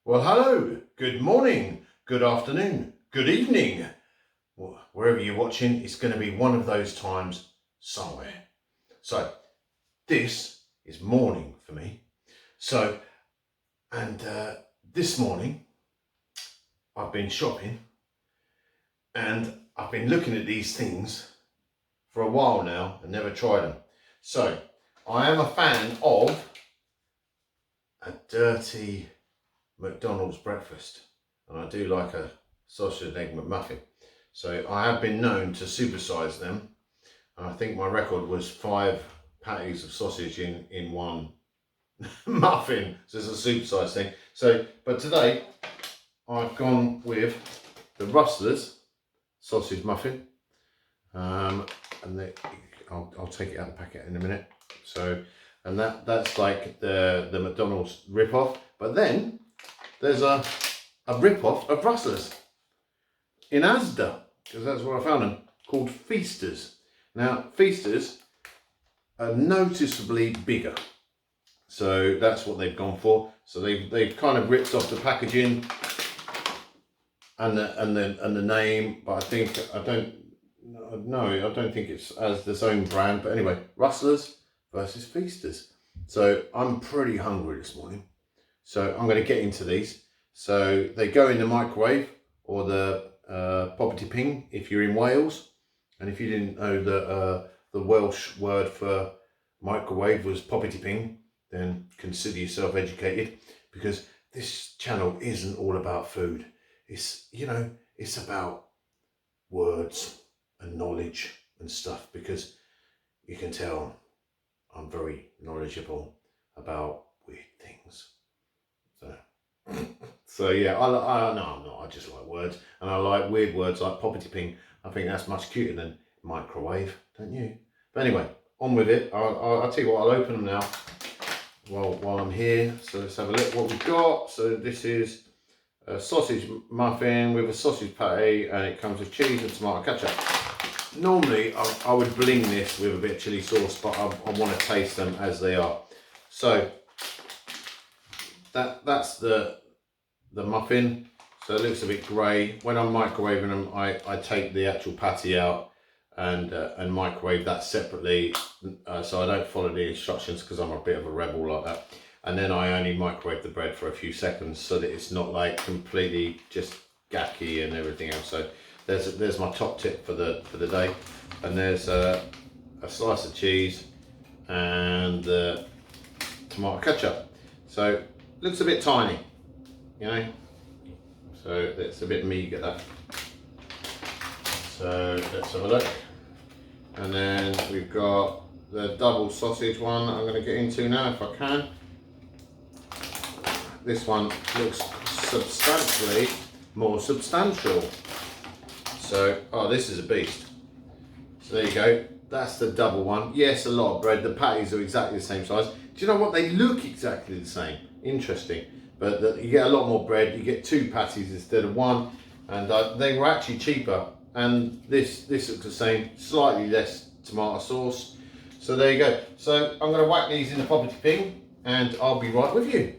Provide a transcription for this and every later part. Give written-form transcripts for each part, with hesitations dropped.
Well, hello, good morning, good afternoon, good evening. Well, wherever you're watching, it's going to be one of those times somewhere. So, this is morning for me. So, and this morning, I've been shopping and I've been looking at these things for a while now and never tried them. So, I am a fan of a dirty McDonald's breakfast, and I do like a sausage and egg McMuffin. So I have been known to supersize them, and I think my record was 5 patties of sausage in one muffin. So it's a supersized thing. So, but today I've gone with the Rustlers sausage muffin, and I'll take it out of the packet in a minute. So, and that's like the McDonald's rip-off, but then there's a rip-off of Rustlers in Asda, because that's where I found them, called Feasters. Now, Feasters are noticeably bigger, so that's what they've gone for. So they've kind of ripped off the packaging and the name, but I don't think it's as its own brand. But anyway, Rustlers versus Feasters. So I'm pretty hungry this morning. So I'm going to get into these. So they go in the microwave, or the poppity ping if you're in Wales. And if you didn't know that the Welsh word for microwave was poppity ping, then consider yourself educated, because this channel isn't all about food. It's, it's about words and knowledge and stuff, because you can tell I'm very knowledgeable about weird things. So yeah, I'm not. I just like words, and I like weird words like poppity ping. I think that's much cuter than microwave, don't you? But anyway, on with it. I'll tell you what. I'll open them now while I'm here. So let's have a look what we've got. So this is a sausage muffin with a sausage patty, and it comes with cheese and tomato ketchup. Normally, I would bling this with a bit of chili sauce, but I want to taste them as they are. So that's the muffin. So it looks a bit grey. When I'm microwaving them, I take the actual patty out and microwave that separately. So I don't follow the instructions, because I'm a bit of a rebel like that. And then I only microwave the bread for a few seconds, so that it's not like completely just gacky and everything else. So there's my top tip for the day. And there's a slice of cheese and tomato ketchup. So looks a bit tiny, so it's a bit meagre, that. So let's have a look. And then we've got the double sausage one I'm going to get into now, if I can. This one looks substantially more substantial. So, this is a beast. So there you go. That's the double one. Yes, a lot of bread. The patties are exactly the same size. Do you know what? They look exactly the same. Interesting. But you get a lot more bread. You get 2 patties instead of 1. And they were actually cheaper. And this looks the same. Slightly less tomato sauce. So there you go. So I'm going to whack these in the poppity ping, and I'll be right with you.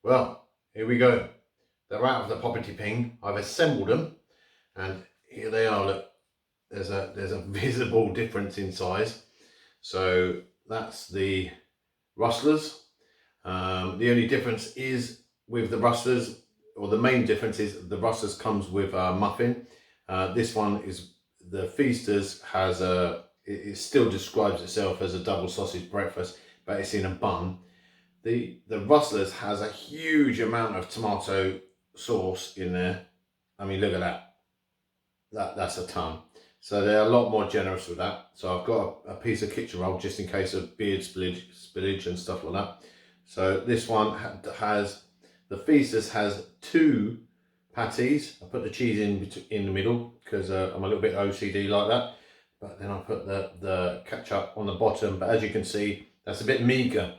Well, here we go. They're out of the poppity ping. I've assembled them, and here they are. Look, there's a visible difference in size. So that's the Rustlers. The only difference is with the Rustlers, or the main difference is the Rustlers comes with a muffin. This one is the Feasters has it still describes itself as a double sausage breakfast, but it's in a bun. The Rustlers has a huge amount of tomato sauce in there. I mean, look at that. That's a ton. So they're a lot more generous with that. So I've got a piece of kitchen roll just in case of beard spillage and stuff like that. So this one has, the Feasters has 2 patties. I put the cheese in the middle, because I'm a little bit OCD like that. But then I put the ketchup on the bottom. But as you can see, that's a bit meager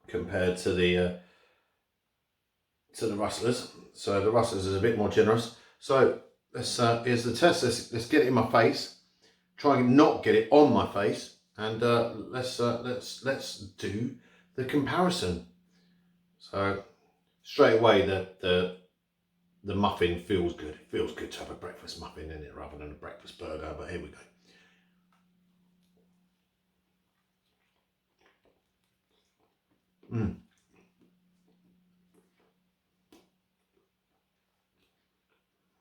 compared to the Rustlers. So the Rustlers is a bit more generous. So here's the test. Let's get it in my face. Try and not get it on my face, and let's do the comparison. So straight away the muffin feels good. It feels good to have a breakfast muffin in it rather than a breakfast burger, but here we go.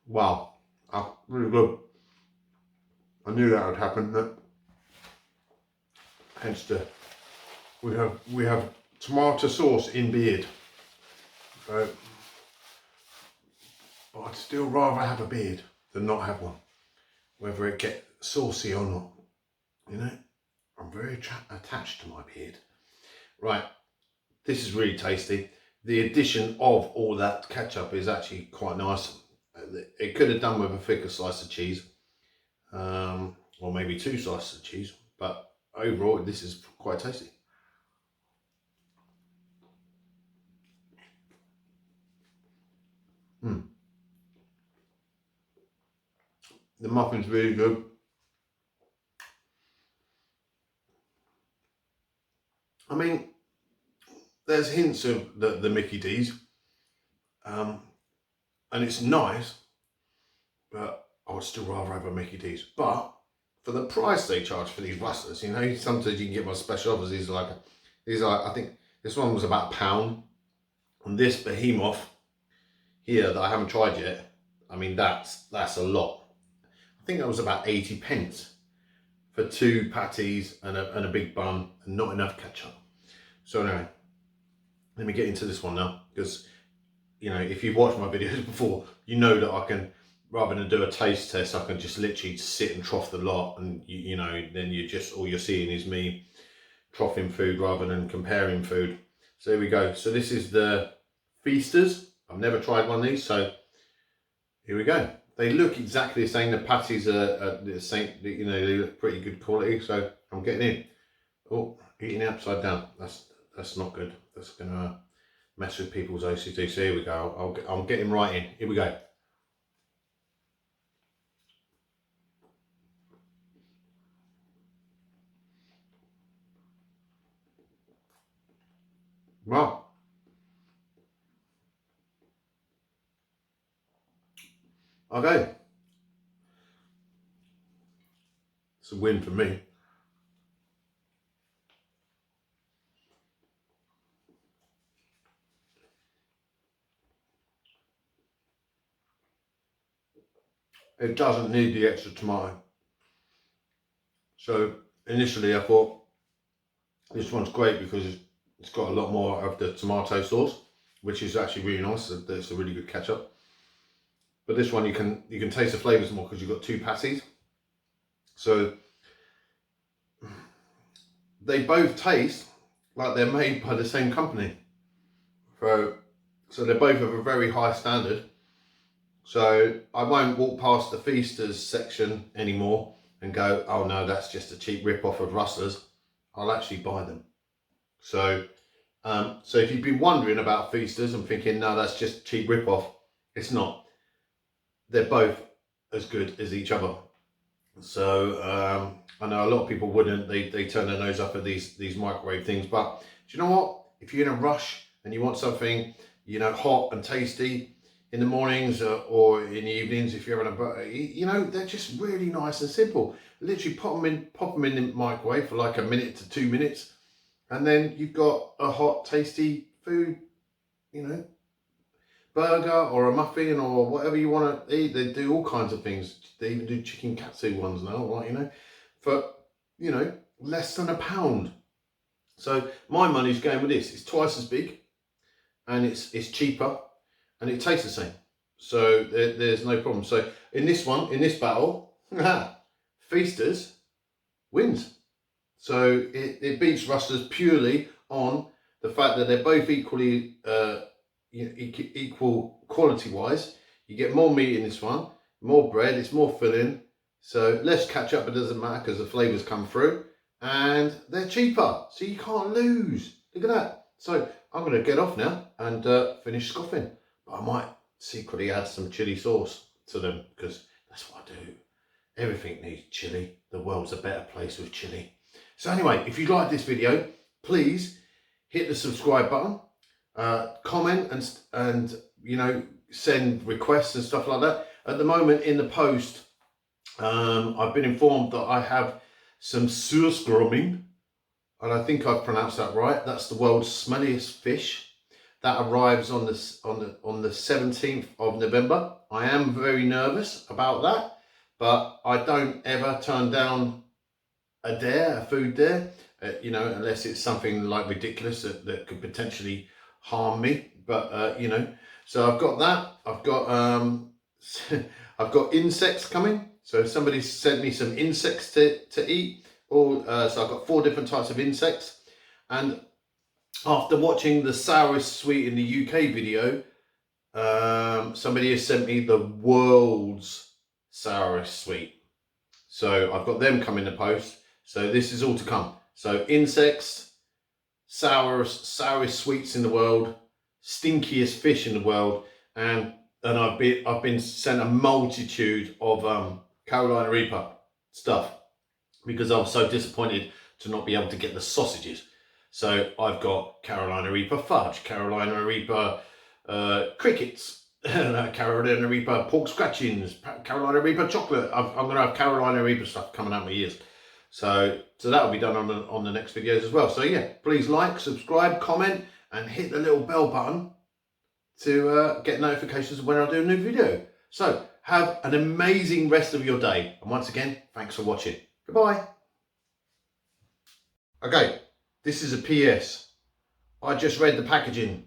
Wow, really good. I knew that would happen. Hence we have tomato sauce in beard. But I'd still rather have a beard than not have one, whether it get saucy or not. You know, I'm very attached to my beard. Right, this is really tasty. The addition of all that ketchup is actually quite nice. It could have done with a thicker slice of cheese, or maybe 2 slices of cheese, but overall this is quite tasty. The muffin's really good. I mean, there's hints of the Mickey D's, and it's nice, but I would still rather have a Mickey D's. But for the price they charge for these Rustlers, you know, sometimes you can get my special offers. These are I think this one was about £1, and this behemoth here that I haven't tried yet, I mean that's a lot. I think that was about 80p for 2 patties and a big bun and not enough ketchup. So anyway, let me get into this one now, because you know, if you've watched my videos before, you know that I can, rather than do a taste test, I can just literally sit and trough the lot, and you know, then all you're seeing is me troughing food rather than comparing food. So here we go. So this is the Feasters. I've never tried one of these, so here we go. They look exactly the same. The patties are the same, you know, they look pretty good quality, so I'm getting in. Oh, eating it upside down. That's not good. That's gonna mess with people's OCD. So here we go. I'm getting right in. Here we go. Wow. Okay. It's a win for me. It doesn't need the extra tomato. So initially I thought this one's great because it's got a lot more of the tomato sauce, which is actually really nice. It's a really good ketchup. But this one you can taste the flavours more because you've got 2 patties. So they both taste like they're made by the same company. So they're both of a very high standard. So I won't walk past the Feasters section anymore and go, oh no, that's just a cheap rip-off of Rustlers. I'll actually buy them. So so if you've been wondering about Feasters and thinking, no, that's just a cheap rip-off, it's not. They're both as good as each other. So I know a lot of people wouldn't. They turn their nose up at these microwave things. But do you know what? If you're in a rush and you want something, you know, hot and tasty in the mornings or in the evenings, if you're having a, you know, they're just really nice and simple. Literally pop them in the microwave for like 1 to 2 minutes, and then you've got a hot, tasty food, you know, burger or a muffin or whatever you want to eat. They do all kinds of things. They even do chicken katsu ones now, right? You know, for, you know, less than £1. So my money's going with this. It's twice as big, and it's cheaper, and it tastes the same. So there's no problem. So in this battle, Feasters wins. So it beats Rustlers purely on the fact that they're both equally equal quality wise. You get more meat in this one, more bread, it's more filling, so less ketchup, it doesn't matter because the flavours come through, and they're cheaper, so you can't lose. Look at that. So I'm going to get off now and finish scoffing, but I might secretly add some chilli sauce to them because that's what I do. Everything needs chilli. The world's a better place with chilli. So anyway, if you like this video, please hit the subscribe button. comment and you know, send requests and stuff like that. At the moment in the post, I've been informed that I have some surströmming, and I think I've pronounced that right. That's the world's smelliest fish. That arrives on the 17th of November. I am very nervous about that, but I don't ever turn down a food dare, you know, unless it's something like ridiculous that could potentially harm me. But you know, so I've got that. I've got I've got insects coming. So somebody sent me some insects to eat. So I've got 4 different types of insects. And after watching the sourest sweet in the UK video, somebody has sent me the world's sourest sweet. So I've got them coming in the post. So this is all to come. So insects, sourest sweets in the world, stinkiest fish in the world, and I've been sent a multitude of Carolina Reaper stuff because I was so disappointed to not be able to get the sausages. So I've got Carolina Reaper fudge, Carolina Reaper crickets, Carolina Reaper pork scratchings, Carolina Reaper chocolate. I'm going to have Carolina Reaper stuff coming out my ears. So that will be done on the next videos as well. So yeah, please like, subscribe, comment, and hit the little bell button to get notifications when I do a new video. So have an amazing rest of your day. And once again, thanks for watching. Goodbye. Okay, this is a PS. I just read the packaging.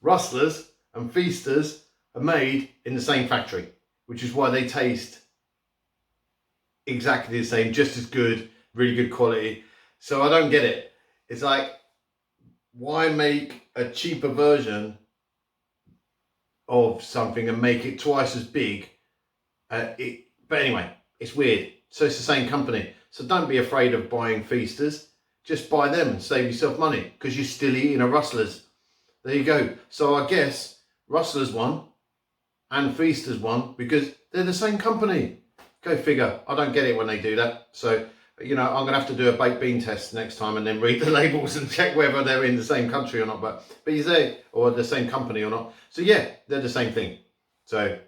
Rustlers and Feasters are made in the same factory, which is why they taste exactly the same, just as good, really good quality. So I don't get it. It's like, why make a cheaper version of something and make it twice as big? But anyway, it's weird. So it's the same company. So don't be afraid of buying Feasters. Just buy them and save yourself money because you're still eating a Rustlers. There you go. So I guess Rustlers won and Feasters won because they're the same company. Go figure. I don't get it when they do that. So, you know, I'm going to have to do a baked bean test next time and then read the labels and check whether they're in the same country or not. But you say, or the same company or not. So yeah, they're the same thing. So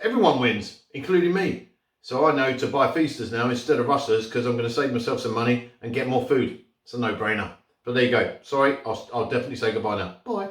everyone wins, including me. So I know to buy Feasters now instead of Rustlers because I'm going to save myself some money and get more food. It's a no-brainer. But there you go. Sorry, I'll definitely say goodbye now. Bye.